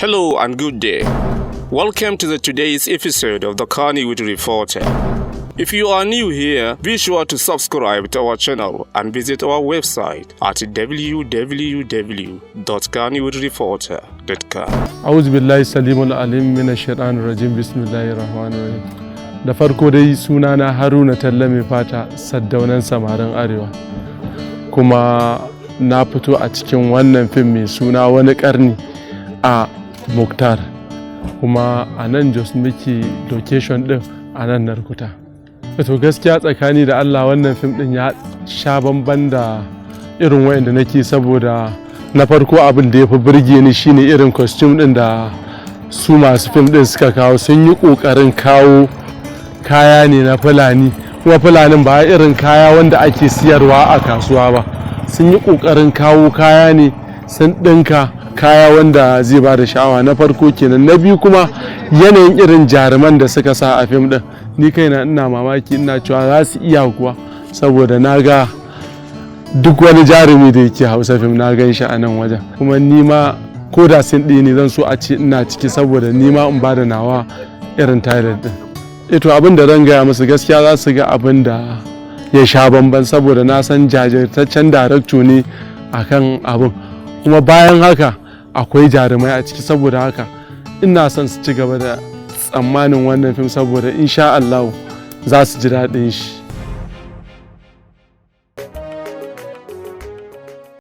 Hello and good day. Welcome to today's episode of the Kannywood Reporter. If you are new here, be sure to subscribe to our channel and visit our website at www.kannywoodreporter.com. A'udhu billahi salimul alim minash shaitanir rajim. Bismillahir rahmanir rahim. Da farko dai sunana Haruna Talle Maifata, saddaunan samarin Arewa. Kuma na fito a cikin wannan fim mai suna wani karni a Muktar. Kuma a nan Jos muke location din a nan Narkuta. To gaskiya tsakani da Allah wannan fim din ya sha bamban da irin wayanda nake, saboda na farko abin da ya fi burge ni shine irin costume din da su masu fim din suka kawo. Sun yi kokarin kawo kaya ne na Fulani, kuma Fulanin ba irin kaya wanda ake siyarwa a kasuwa ba. Sun yi kokarin kawo kaya ne, sun dinka kaya wanda zai ba da sha'awa. Na farko kenan. Na biyu kuma yanayin irin jaruman da suka sa a fim din, ni kaina ina mamaki, ina cewa za su iya kuwa, saboda na ga duk wani jarumi da yake Hausa fim na gan shi a nan wajen. Kuma ni ma ko da sin ɗi ne zan so a ce ina ciki, saboda ni ma in ba da nawa irin Talle din. To abin da zan gaya musu gaskiya za su ga abin da ya sha bamban, saboda na san jajirtaccen darakto ne akan abin. Kuma bayan haka akwai jarumai a ciki, saboda haka ina son su ci gaba da tsammanin wannan fim, saboda insha Allah za su ji daɗin shi.